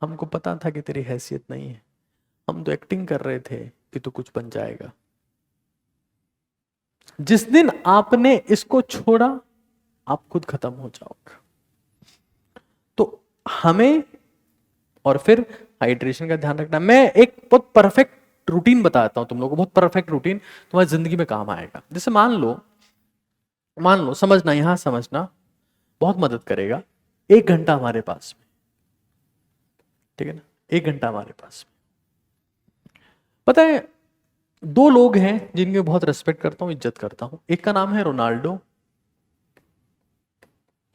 हमको पता था कि तेरी हैसियत नहीं है, हम तो एक्टिंग कर रहे थे कि तू कुछ बन जाएगा। जिस दिन आपने इसको छोड़ा, आप खुद खत्म हो जाओगे। तो हमें, और फिर हाइड्रेशन का ध्यान रखना। मैं एक बहुत परफेक्ट रूटीन बताता हूं तुम लोगों को, बहुत परफेक्ट रूटीन तुम्हारी जिंदगी में काम आएगा। जैसे मान लो समझना, यहां समझना बहुत मदद करेगा। 1 घंटा हमारे पास में, ठीक है ना, 1 घंटा हमारे पास में। पता है 2 लोग हैं जिनकी बहुत रेस्पेक्ट करता हूं, इज्जत करता हूं। एक का नाम है रोनाल्डो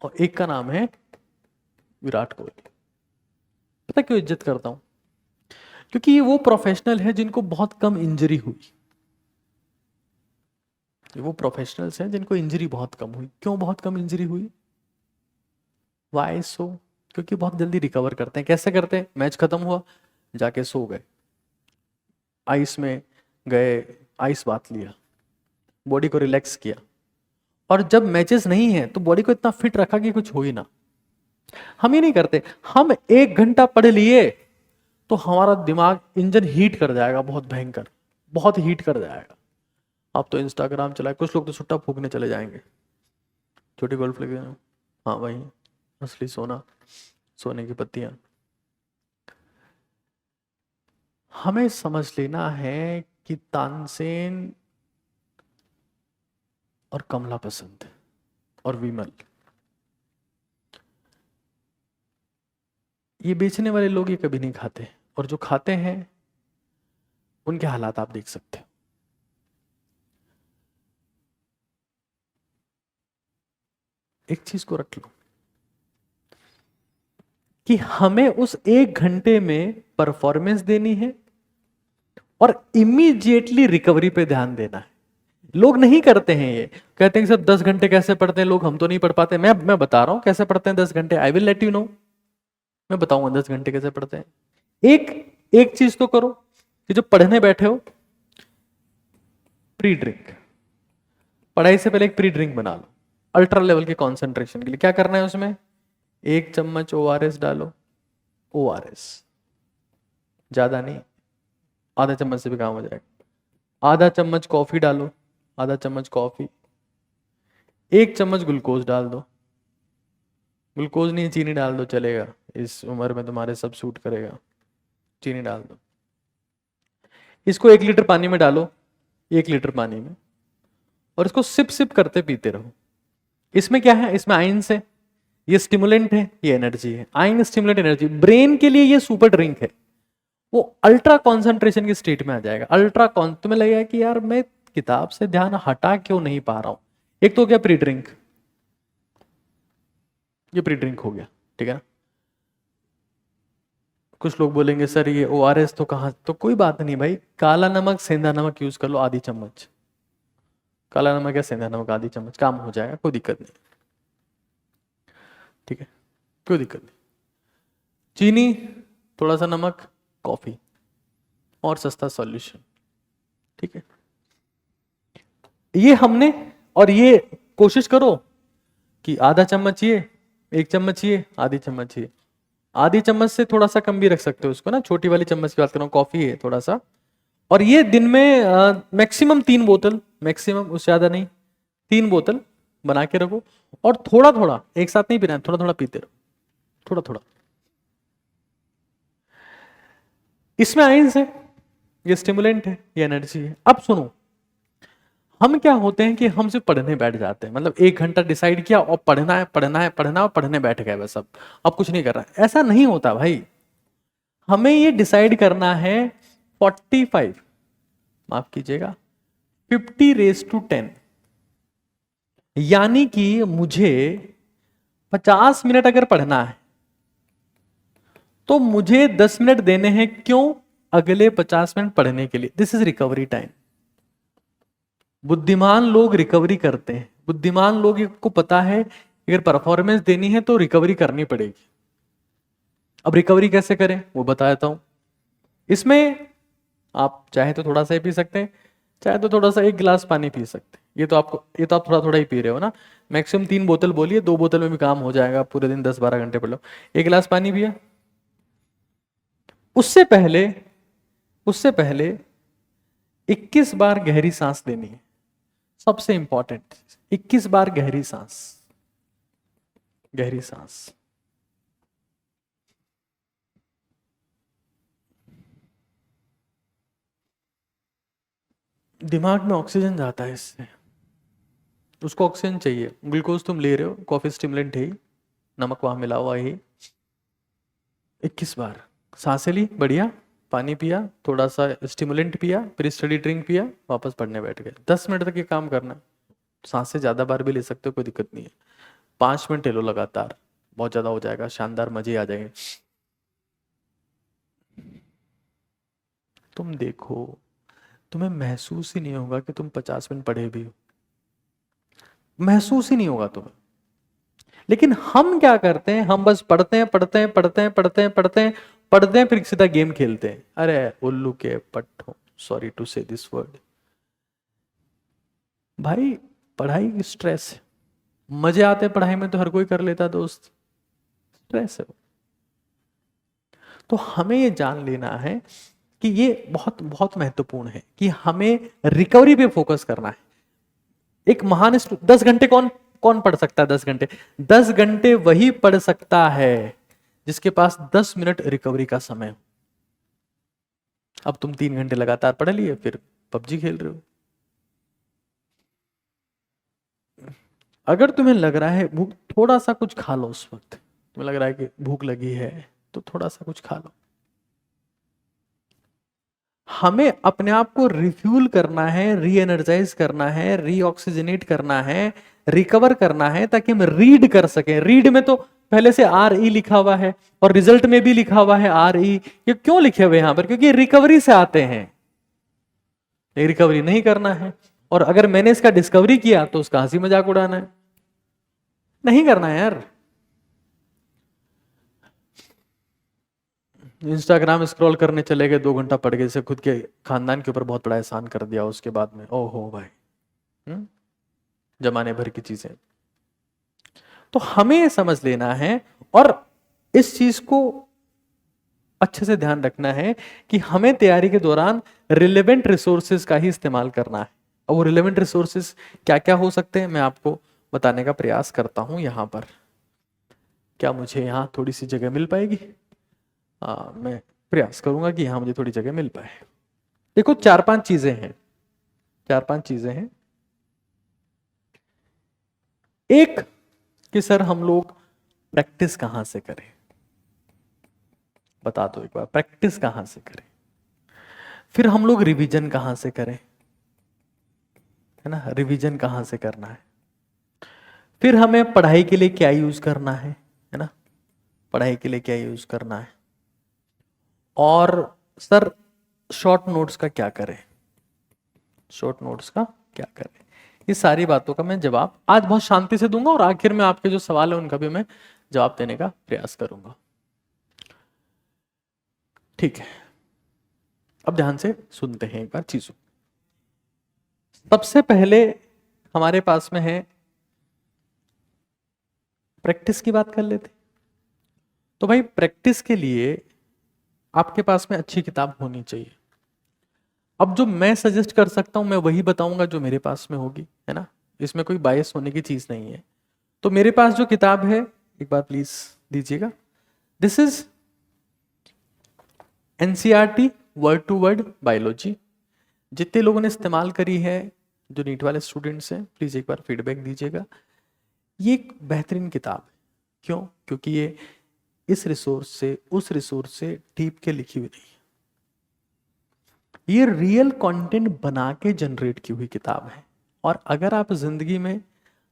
और एक का नाम है विराट कोहली। पता क्यों इज्जत करता हूं? क्योंकि ये वो प्रोफेशनल है जिनको बहुत कम इंजरी हुई। ये वो प्रोफेशनल्स हैं जिनको इंजरी बहुत कम हुई। क्यों बहुत कम इंजरी हुई? वाई सो? क्योंकि बहुत जल्दी रिकवर करते हैं। कैसे करते हैं? मैच खत्म हुआ, जाके सो गए, आइस में गए, आइस बात लिया, बॉडी को रिलैक्स किया। और जब मैचेस नहीं है तो बॉडी को इतना फिट रखा कि कुछ हो ही ना। हम ही नहीं करते। हम 1 घंटा पढ़ लिए तो हमारा दिमाग इंजन हीट कर जाएगा, बहुत भयंकर, बहुत हीट कर जाएगा। आप तो इंस्टाग्राम चलाए, कुछ लोग तो सुट्टा फूकने चले जाएंगे, छोटी गोल्फ लगे। हाँ भाई, असली सोना, सोने की पत्तियां। हमें समझ लेना है कि तानसेन और कमला पसंद और विमल, ये बेचने वाले लोग ये कभी नहीं खाते, और जो खाते हैं उनके हालात आप देख सकते हो। एक चीज को रख लो कि हमें उस 1 घंटे में परफॉर्मेंस देनी है और इमीडिएटली रिकवरी पे ध्यान देना है। लोग नहीं करते हैं ये, कहते हैं कि सर 10 घंटे कैसे पढ़ते हैं लोग, हम तो नहीं पढ़ पाते। मैं बता रहा हूं कैसे पढ़ते हैं 10 घंटे। I will let you know, मैं बताऊंगा 10 घंटे कैसे पढ़ते हैं। एक एक चीज तो करो कि जब पढ़ने बैठे हो, प्री ड्रिंक, पढ़ाई से पहले एक प्री ड्रिंक बना लो अल्ट्रा लेवल के कंसंट्रेशन के लिए। क्या करना है उसमें? 1 चम्मच ORS डालो, ORS, ज्यादा नहीं, आधा चम्मच से भी काम हो जाएगा। आधा चम्मच कॉफी डालो, आधा चम्मच कॉफी, 1 चम्मच ग्लूकोज डाल दो। ग्लूकोज नहीं, चीनी डाल दो, चलेगा, इस उम्र में तुम्हारे सब सूट करेगा, चीनी डाल दो। इसको 1 लीटर पानी में डालो, 1 लीटर पानी में, और इसको सिप सिप करते पीते रहो। इसमें क्या है, इसमें आयंस है, ये स्टिमुलेंट है, ये एनर्जी है। आयन स्टिमुलेंट एनर्जी, ब्रेन के लिए ये सुपर ड्रिंक है। वो अल्ट्रा कॉन्सेंट्रेशन की स्टेट में आ जाएगा। अल्ट्रा कॉन तुम्हें लगेगा कि यार मैं किताब से ध्यान हटा क्यों नहीं पा रहा हूं। एक तो क्या, प्री ड्रिंक, ये प्री ड्रिंक हो गया, ठीक है ना। कुछ लोग बोलेंगे सर ये ओआरएस तो कहाँ, तो कोई बात नहीं भाई, काला नमक सेंधा नमक यूज कर लो, आधी चम्मच काला नमक या सेंधा नमक, आधी चम्मच, काम हो जाएगा, कोई दिक्कत नहीं, ठीक है, कोई दिक्कत नहीं। चीनी, थोड़ा सा नमक, कॉफी और सस्ता सॉल्यूशन, ठीक है। ये हमने, और ये कोशिश करो कि आधा चम्मच ये, 1 चम्मच ये, आधी चम्मच ये। आधी चम्मच से थोड़ा सा कम भी रख सकते हो उसको ना, छोटी वाली चम्मच की बात कर रहा हूँ, कॉफी है थोड़ा सा। और ये दिन में मैक्सिमम 3 बोतल, मैक्सिमम, उससे ज्यादा नहीं, 3 बोतल बना के रखो। और थोड़ा थोड़ा, एक साथ नहीं पीना, थोड़ा थोड़ा पीते रहो, थोड़ा थोड़ा। इसमें आयंस है, ये स्टिमुलेंट है, ये एनर्जी है। अब सुनो, हम क्या होते हैं कि हम सिर्फ पढ़ने बैठ जाते हैं, मतलब 1 घंटा डिसाइड किया और पढ़ना है पढ़ना है पढ़ना है, पढ़ने बैठ गए बस, अब कुछ नहीं कर रहा है। ऐसा नहीं होता भाई, हमें ये डिसाइड करना है 45, माफ कीजिएगा, 50:10, यानी कि मुझे 50 मिनट अगर पढ़ना है तो मुझे 10 मिनट देने हैं, क्यों, अगले 50 मिनट पढ़ने के लिए। This is recovery time. बुद्धिमान लोग रिकवरी करते हैं, बुद्धिमान लोग को पता है अगर परफॉर्मेंस देनी है तो रिकवरी करनी पड़ेगी। अब रिकवरी कैसे करें वो बता देता हूं। इसमें आप चाहे तो थोड़ा सा ही पी सकते हैं, चाहे तो थोड़ा सा 1 गिलास पानी पी सकते हैं। ये तो आप थोड़ा थोड़ा ही पी रहे हो ना, मैक्सिमम 3 बोतल बोलिए, 2 बोतल में भी काम हो जाएगा, पूरे दिन 10-12 घंटे पढ़ लो। 1 गिलास पानी पिया। उससे पहले 21 बार गहरी सांस लेनी है, सबसे इंपॉर्टेंट 21 बार गहरी सांस, गहरी सांस। दिमाग में ऑक्सीजन जाता है इससे, उसको ऑक्सीजन चाहिए। ग्लूकोज तुम ले रहे हो, कॉफी स्टिमुलेंट है ही, नमक वहां मिला हुआ ही। 21 बार सांसें ली, बढ़िया, पानी पिया, थोड़ा सा स्टिमुलेंट पिया, फिर स्टडी ड्रिंक पिया, वापस पढ़ने बैठ गए। 10 मिनट तक ये काम करना है। सांसें ज्यादा बार भी ले सकते हो, कोई दिक्कत नहीं है। 5 मिनट ले लो लगातार, बहुत ज्यादा हो जाएगा, शानदार मजे आ जाएंगे। तुम देखो, तुम्हें महसूस ही नहीं होगा कि तुम 50 मिनट पढ़े भी हो, महसूस ही नहीं होगा तुम्हें। लेकिन हम क्या करते हैं, हम बस पढ़ते हैं पढ़ते हैं पढ़ते हैं पढ़ते हैं पढ़ते हैं पढ़ते हैं, फिर सीधा गेम खेलते हैं। अरे उल्लू के पट्टो, सॉरी टू से दिस वर्ड। भाई पढ़ाई स्ट्रेस है, मजे आते हैं पढ़ाई में तो हर कोई कर लेता दोस्त, स्ट्रेस है। तो हमें ये जान लेना है कि ये बहुत बहुत महत्वपूर्ण है कि हमें रिकवरी पे फोकस करना है। एक महान 10 घंटे कौन कौन पढ़ सकता है? 10 घंटे, 10 घंटे वही पढ़ सकता है जिसके पास 10 मिनट रिकवरी का समय हो। अब तुम 3 घंटे लगातार पढ़ लिए, फिर पबजी खेल रहे हो। अगर तुम्हें लग रहा है भूख, थोड़ा सा कुछ खा लो। उस वक्त तुम्हें लग रहा है कि भूख लगी है तो थोड़ा सा कुछ खा लो। हमें अपने आप को रिफ्यूल करना है, री एनर्जाइज करना है, रीऑक्सीजनेट करना है, रिकवर करना है, ताकि हम रीड कर सकें। रीड में तो पहले से RE लिखा हुआ है और रिजल्ट में भी लिखा हुआ है RE। ये क्यों लिखे हुए यहां पर? क्योंकि रिकवरी से आते हैं, रिकवरी नहीं करना है। और अगर मैंने इसका डिस्कवरी किया तो उसका हंसी मजाक उड़ाना है, नहीं करना है यार। इंस्टाग्राम स्क्रॉल करने चले गए, 2 घंटा पड़ गए, से खुद के खानदान के ऊपर बहुत बड़ा एहसान कर दिया। उसके बाद में ओहो भाई, जमाने भर की चीजें। तो हमें समझ लेना है, और इस चीज को अच्छे से ध्यान रखना है कि हमें तैयारी के दौरान रिलेवेंट रिसोर्सेज का ही इस्तेमाल करना है। और वो रिलेवेंट रिसोर्सेज क्या क्या हो सकते हैं मैं आपको बताने का प्रयास करता हूं यहां पर। क्या मुझे यहाँ थोड़ी सी जगह मिल पाएगी? मैं प्रयास करूंगा कि यहाँ मुझे थोड़ी जगह मिल पाए। देखो चार पांच चीजें हैं। एक कि सर हम लोग प्रैक्टिस कहां से करें, बता दो एक बार, प्रैक्टिस कहां से करें। फिर हम लोग रिवीजन कहां से करें, है ना, रिवीजन कहां से करना है। फिर हमें पढ़ाई के लिए क्या यूज करना है ना, पढ़ाई के लिए क्या यूज करना है। और सर शॉर्ट नोट्स का क्या करें, शॉर्ट नोट्स का क्या करें। ये सारी बातों का मैं जवाब आज बहुत शांति से दूंगा और आखिर में आपके जो सवाल है उनका भी मैं जवाब देने का प्रयास करूंगा। ठीक है, अब ध्यान से सुनते हैं एक बार चीजों। सबसे पहले हमारे पास में है प्रैक्टिस की बात कर लेते। तो भाई प्रैक्टिस के लिए आपके पास में अच्छी किताब होनी चाहिए। अब जो मैं सजेस्ट कर सकता हूं मैं वही बताऊंगा जो मेरे पास में होगी, है ना, इसमें कोई बायस होने की चीज नहीं है। तो मेरे पास जो किताब है एक बार प्लीज दीजिएगा, this is NCERT word to word biology. जितने लोगों ने इस्तेमाल करी है, जो नीट वाले स्टूडेंट्स हैं, प्लीज एक बार फीडबैक दीजिएगा। ये एक बेहतरीन किताब है। क्यों? क्योंकि ये इस रिसोर्स से उस रिसोर्स से टीप के लिखी हुई नहीं है, ये रियल कंटेंट बना के जनरेट की हुई किताब है। और अगर आप जिंदगी में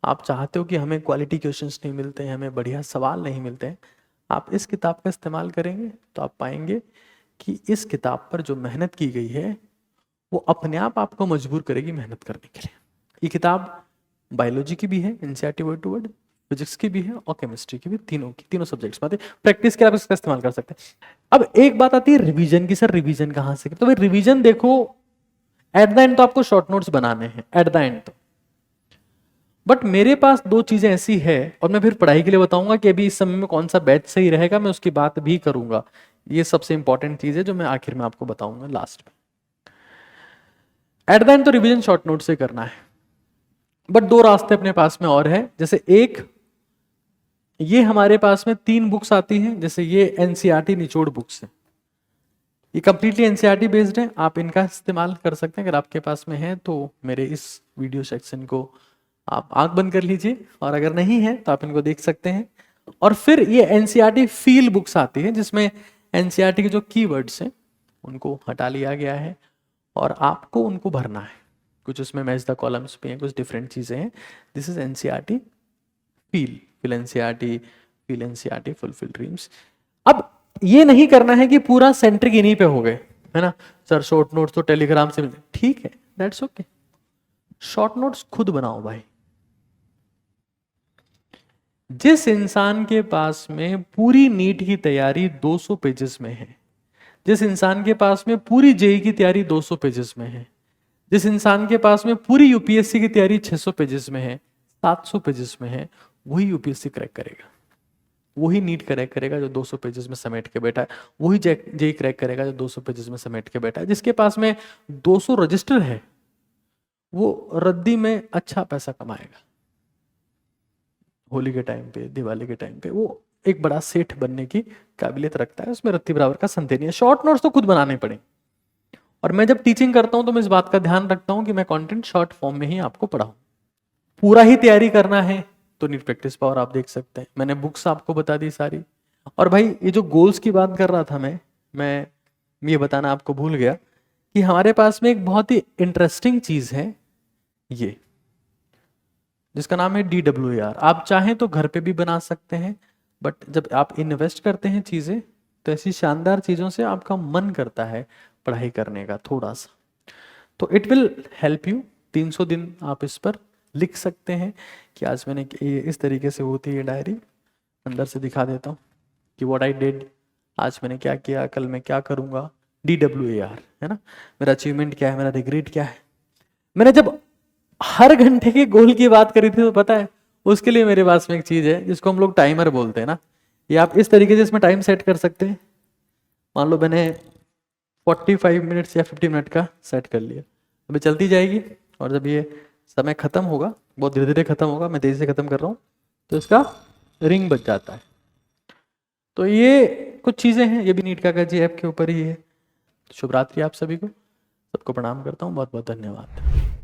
आप चाहते हो कि हमें क्वालिटी क्वेश्चंस नहीं मिलते हैं, हमें बढ़िया सवाल नहीं मिलते हैं, आप इस किताब का इस्तेमाल करेंगे तो आप पाएंगे कि इस किताब पर जो मेहनत की गई है वो अपने आप आपको मजबूर करेगी मेहनत करने के लिए। ये किताब बायोलॉजी की भी है, NCERT word to word, physics की भी है और केमिस्ट्री की भी, तीनों सब्जेक्ट्स में प्रैक्टिस के आप इसका इस्तेमाल कर सकते हैं। अब एक बात आती है रिवीजन की, सर रिवीजन कहां से? तो भाई रिवीजन देखो, एट द एंड तो आपको शॉर्ट नोट्स बनाने हैं एट द एंड तो, बट मेरे पास दो चीजें ऐसी है और मैं फिर पढ़ाई के लिए बताऊंगा कि अभी इस समय में कौन सा बैच सही रहेगा, मैं उसकी बात भी करूंगा। ये सबसे इंपॉर्टेंट चीज है जो मैं आखिर में आपको बताऊंगा लास्ट में। एट द एंड तो रिवीजन शॉर्ट नोट से करना है, बट दो रास्ते अपने पास में और है। जैसे एक, ये हमारे पास में 3 बुक्स आती हैं, जैसे ये एनसीईआरटी निचोड़ बुक्स है, ये कंप्लीटली एनसीईआरटी बेस्ड है, आप इनका इस्तेमाल कर सकते हैं। अगर आपके पास में है तो मेरे इस वीडियो सेक्शन को आप आंख बंद कर लीजिए, और अगर नहीं है तो आप इनको देख सकते हैं। और फिर ये एनसीईआरटी फील बुक्स आती है जिसमें एनसीईआरटी के जो कीवर्ड्स हैं उनको हटा लिया गया है और आपको उनको भरना है। कुछ उसमें मैच द कॉलम्स भी हैं, कुछ डिफरेंट चीजें हैं। This is NCERT feel NCERT, feel NCERT, fulfil dreams. अब ये नहीं करना है कि पूरा सेंट्रिक इन्हीं पे हो गए, है ना, सर शॉर्ट नोट्स तो टेलीग्राम से मिलते, ठीक है, दैट्स ओके। शॉर्ट नोट्स खुद बनाओ भाई। जिस इंसान के पास में पूरी नीट की तैयारी 200 पेजेस में है, जिस इंसान के पास में पूरी जेई की तैयारी 200 पेजेस में है, जिस इंसान के पास में पूरी यूपीएससी की तैयारी 600 पेजेस में है, 700 पेजेस में है, वही यूपीएससी क्रैक करेगा, वही नीट क्रैक करेगा जो 200 पेजेस में समेट के बैठा है, वही जेई क्रैक करेगा जो 200 पेजेस में समेट के बैठा है। जिसके पास में 200 रजिस्टर है वो रद्दी में अच्छा पैसा कमाएगा, होली के टाइम पे, दिवाली के टाइम पे वो एक बड़ा सेठ बनने की काबिलियत रखता है, उसमें रत्ती बराबर का संदेह नहीं है। शॉर्ट नोट्स तो खुद बनाने पड़े, और मैं जब टीचिंग करता हूं तो मैं इस बात का ध्यान रखता हूं कि मैं कंटेंट शॉर्ट फॉर्म में ही आपको पढ़ाऊं। पूरा ही तैयारी करना है तो नीट प्रैक्टिस पावर आप देख सकते हैं, मैंने बुक्स आपको बता दी सारी। और भाई ये जो गोल्स की बात कर रहा था मैं ये बताना आपको भूल गया कि हमारे पास में एक बहुत ही इंटरेस्टिंग चीज है ये, जिसका नाम है DWAR। आप चाहें तो घर पे भी बना सकते हैं, बट जब आप इन्वेस्ट करते हैं चीजें तो ऐसी शानदार चीजों से आपका मन करता है पढ़ाई करने का थोड़ा सा, तो इट विल हेल्प यू। 300 दिन आप इस पर लिख सकते हैं कि आज मैंने ये इस तरीके से होती है डायरी, अंदर से दिखा देता हूँ कि व्हाट आई डिड, आज मैंने क्या किया, कल मैं क्या करूंगा, DWAR, है ना, मेरा अचीवमेंट क्या है, मेरा रिग्रेट क्या है। मैंने जब हर घंटे के गोल की बात करी थी तो पता है उसके लिए मेरे पास में एक चीज है जिसको हम लोग टाइमर बोलते हैं ना, ये आप इस तरीके से इसमें टाइम सेट कर सकते हैं, मान लो मैंने 45 मिनट्स या 50 मिनट का सेट कर लिया, अभी चलती जाएगी और जब ये समय ख़त्म होगा, बहुत धीरे धीरे ख़त्म होगा, मैं तेज़ी से ख़त्म कर रहा हूँ, तो इसका रिंग बच जाता है। तो ये कुछ चीज़ें हैं, ये भी नीट कागजी ऐप के ऊपर ही है। शुभ रात्रि आप सभी को, सबको प्रणाम करता हूँ, बहुत बहुत धन्यवाद।